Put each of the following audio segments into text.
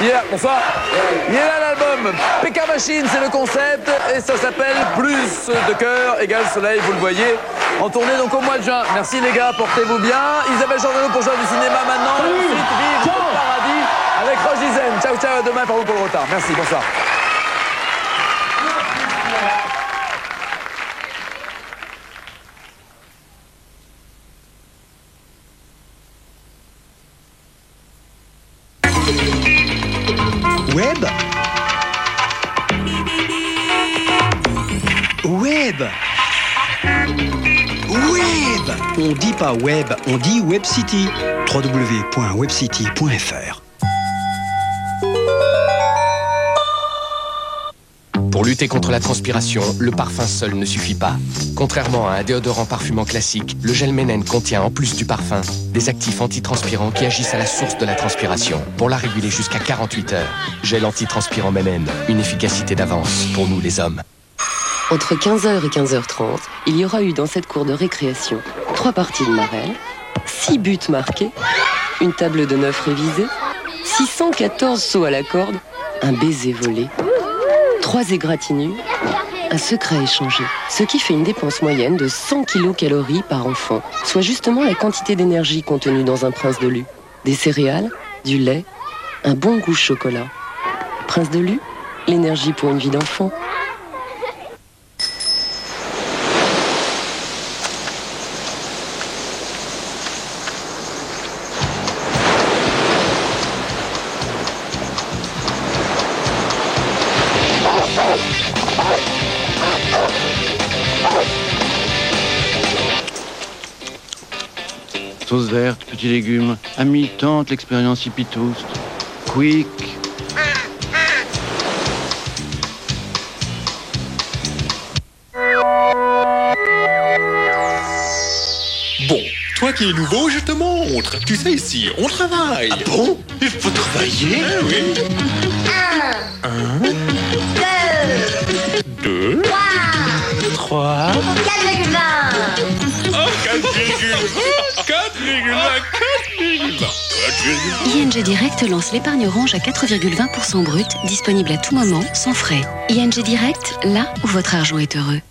Il est là, bonsoir. Il est là l'album. PK Machine, c'est le concept. Et ça s'appelle Plus de cœur égale soleil, vous le voyez. En tournée donc au mois de juin. Merci les gars, portez-vous bien. Isabelle Giordano pour jouer du cinéma maintenant. Et ensuite, vive le paradis avec Roche Dizem. Ciao, ciao, à demain, pardon pour le retard. Merci, bonsoir. Web. Web. Web. On dit pas web, on dit WebCity. www.webcity.fr. Pour lutter contre la transpiration, le parfum seul ne suffit pas. Contrairement à un déodorant parfumant classique, le gel Ménène contient en plus du parfum des actifs antitranspirants qui agissent à la source de la transpiration pour la réguler jusqu'à 48 heures. Gel antitranspirant Ménène, une efficacité d'avance pour nous les hommes. Entre 15h et 15h30, il y aura eu dans cette cour de récréation 3 parties de marelle, 6 buts marqués, une table de 9 révisée, 614 sauts à la corde, un baiser volé, 3 égratignures, un secret échangé, ce qui fait une dépense moyenne de 100 kcal par enfant, soit justement la quantité d'énergie contenue dans un Prince de Lu. Des céréales, du lait, un bon goût chocolat. Prince de Lu, l'énergie pour une vie d'enfant. Sauce verte, petits légumes, à mi-temps, l'expérience hippie toast. Quick. Bon, toi qui es nouveau, je te montre. Tu sais, ici, on travaille. Ah bon? Il faut travailler? Ah oui. 1, 2, 3, 4,20. Oh, 4,20. ING Direct lance l'épargne orange à 4,20% brut, disponible à tout moment, sans frais. ING Direct, là où votre argent est heureux.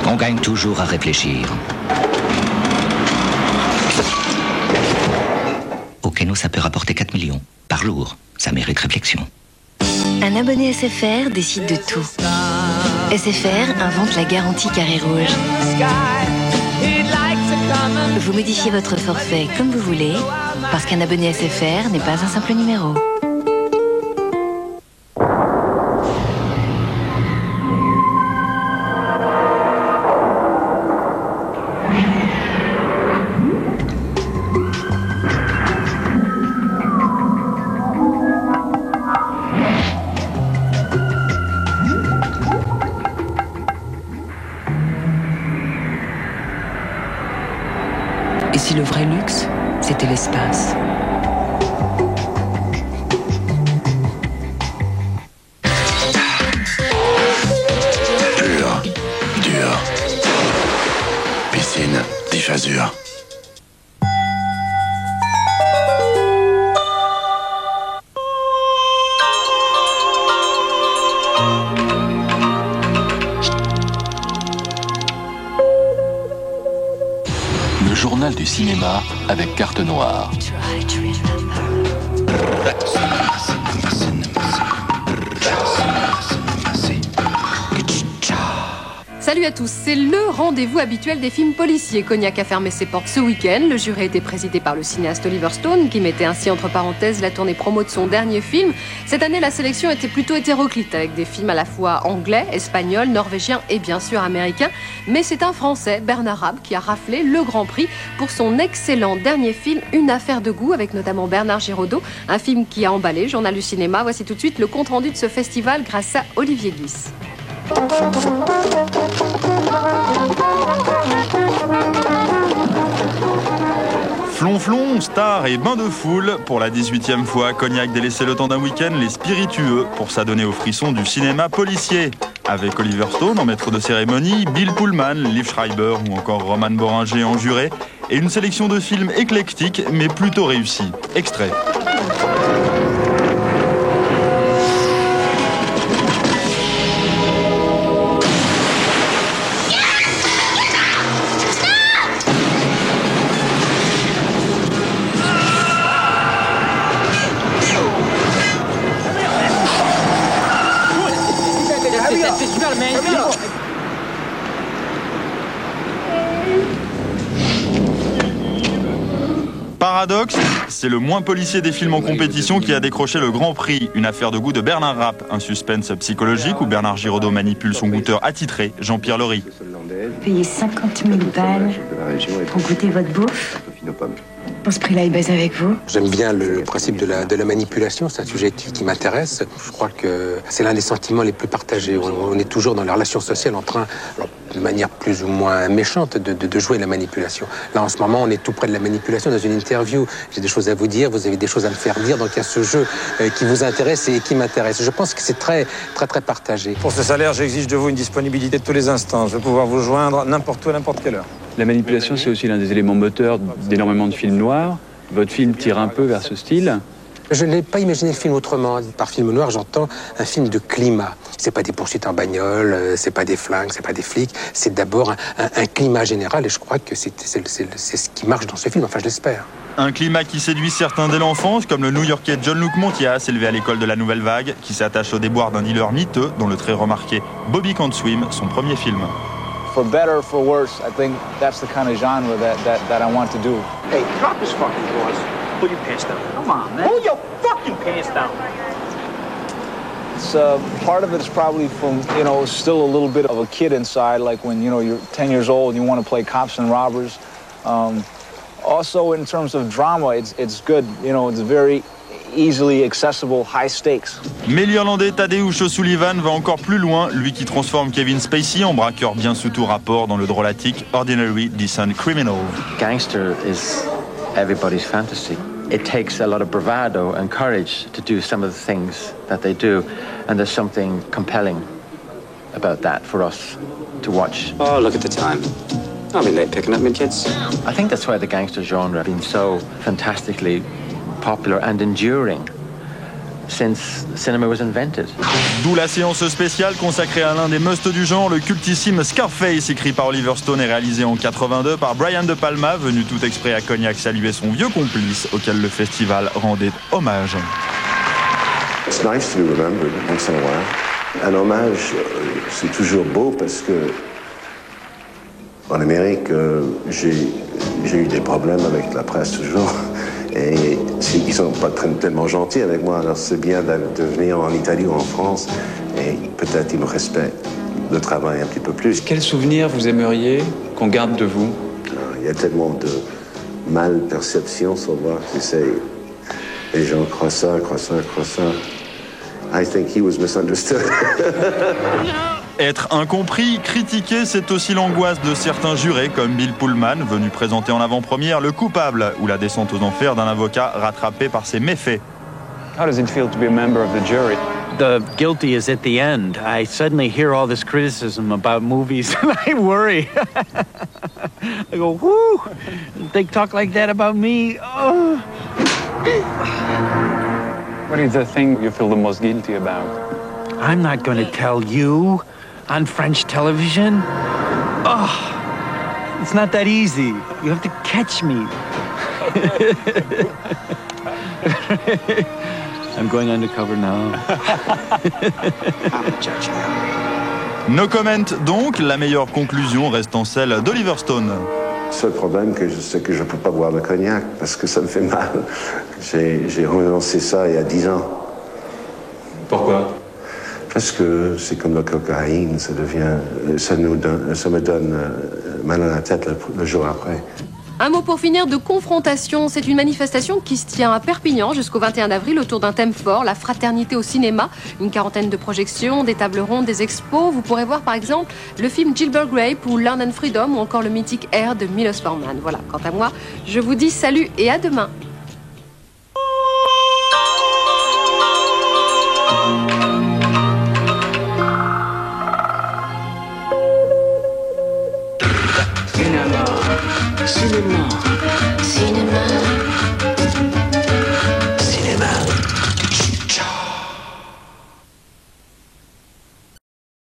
On gagne toujours à réfléchir. Au Keno, ça peut rapporter 4 millions par jour. Ça mérite réflexion. Un abonné SFR décide de tout. SFR invente la garantie carré rouge. Vous modifiez votre forfait comme vous voulez, parce qu'un abonné SFR n'est pas un simple numéro. Et si le vrai luxe, c'était l'espace? Pur, dur. Piscine, déphasure. Le journal du cinéma avec carte noire. Salut à tous, c'est le rendez-vous habituel des films policiers. Cognac a fermé ses portes ce week-end. Le jury était présidé par le cinéaste Oliver Stone, qui mettait ainsi entre parenthèses la tournée promo de son dernier film. Cette année, la sélection était plutôt hétéroclite, avec des films à la fois anglais, espagnols, norvégiens et bien sûr américains. Mais c'est un Français, Bernard Rabe, qui a raflé le Grand Prix pour son excellent dernier film, Une affaire de goût, avec notamment Bernard Giraudot. Un film qui a emballé, journal du cinéma. Voici tout de suite le compte-rendu de ce festival grâce à Olivier Guis. Flonflon, star et bain de foule. Pour la 18e fois, Cognac délaissait le temps d'un week-end les spiritueux pour s'adonner aux frissons du cinéma policier. avec Oliver Stone en maître de cérémonie, Bill Pullman, Liev Schreiber ou encore Roman Boringer en juré, et une sélection de films éclectiques mais plutôt réussis. Extrait. Paradoxe, c'est le moins policier des films en compétition qui a décroché le Grand Prix. Une affaire de goût de Bernard Rapp, un suspense psychologique où Bernard Giraudot manipule son goûteur attitré, Jean-Pierre Laury. Payez 50 000 balles pour goûter votre bouffe. Pour ce prix-là, il baise avec vous. J'aime bien le principe de la manipulation, c'est un sujet qui m'intéresse. Je crois que c'est l'un des sentiments les plus partagés. On est toujours dans les relations sociales en train, alors, de manière plus ou moins méchante, de jouer la manipulation. Là, en ce moment, on est tout près de la manipulation. Dans une interview, j'ai des choses à vous dire, vous avez des choses à me faire dire, donc il y a ce jeu qui vous intéresse et qui m'intéresse. Je pense que c'est très partagé. Pour ce salaire, j'exige de vous une disponibilité de tous les instants. Je veux pouvoir vous joindre n'importe où, à n'importe quelle heure. La manipulation, c'est aussi l'un des éléments moteurs d'énormément de films noirs. Votre film tire un peu vers ce style. Je n'ai pas imaginé le film autrement. Par film noir, j'entends un film de climat. C'est pas des poursuites en bagnole, c'est pas des flingues, c'est pas des flics. C'est d'abord un climat général et je crois que c'est ce qui marche dans ce film. Enfin, je l'espère. Un climat qui séduit certains dès l'enfance, comme le New-Yorkais John Luke Montias, élevé à l'école de la Nouvelle Vague, qui s'attache au déboire d'un dealer miteux, dont le très remarqué Bobby Can't Swim, son premier film. For better or for worse, I think that's the kind of genre that I want to do. Hey, drop this fucking voice. Pull your pants down. Come on, man. Pull your fucking pants down. It's part of it is probably from, still a little bit of a kid inside, like when, you're 10 years old and you want to play cops and robbers. Also, in terms of drama, it's good. It's very easily accessible, high stakes. Mais l'Irlandais Tadeusz O'Sullivan va encore plus loin, lui qui transforme Kevin Spacey en braqueur bien sous tout rapport dans le drôlatique Ordinary Decent Criminal. Gangster is everybody's fantasy. It takes a lot of bravado and courage to do some of the things that they do, and there's something compelling about that for us to watch. Oh, look at the time. I'll be late picking up my kids. I think that's why the gangster genre has been so fantastically popular and enduring since cinema was invented. D'où la séance spéciale consacrée à l'un des musts du genre, le cultissime Scarface, écrit par Oliver Stone et réalisé en 82 par Brian De Palma, venu tout exprès à Cognac saluer son vieux complice, auquel le festival rendait hommage. It's nice to be remembered once in a while. Un hommage, c'est toujours beau parce que en Amérique, j'ai eu des problèmes avec la presse toujours. Et ils sont pas tellement gentils avec moi, alors c'est bien de venir en Italie ou en France et peut-être ils me respectent le travail un petit peu plus. Quel souvenir vous aimeriez qu'on garde de vous? Il y a tellement de mal-perception sur moi, tu sais. Les gens croient ça. I think he was misunderstood. Être incompris, critiqué, c'est aussi l'angoisse de certains jurés comme Bill Pullman, venu présenter en avant-première Le Coupable, ou la descente aux enfers d'un avocat rattrapé par ses méfaits. How does it feel to be a member of the jury? The guilty is at the end. I suddenly hear all this criticism about movies and I worry. I go, whoo, they talk like that about me. Oh. What is the thing you feel the most guilty about? I'm not going to tell you on French television. Oh, it's not that easy. You have to catch me. I'm going undercover now. No comment donc, la meilleure conclusion restant celle d'Oliver Stone. Le seul problème, c'est que je ne peux pas boire le cognac parce que ça me fait mal. J'ai renoncé ça il y a 10 ans. Pourquoi? Parce que c'est comme la cocaïne, ça me donne mal à la tête le jour après. Un mot pour finir de confrontation. C'est une manifestation qui se tient à Perpignan jusqu'au 21 avril autour d'un thème fort, la fraternité au cinéma. Une quarantaine de projections, des tables rondes, des expos. Vous pourrez voir par exemple le film Gilbert Grape ou Land and Freedom ou encore le mythique Air de Milos Forman. Voilà, quant à moi, je vous dis salut et à demain. Cinéma. Cinéma. Cinéma.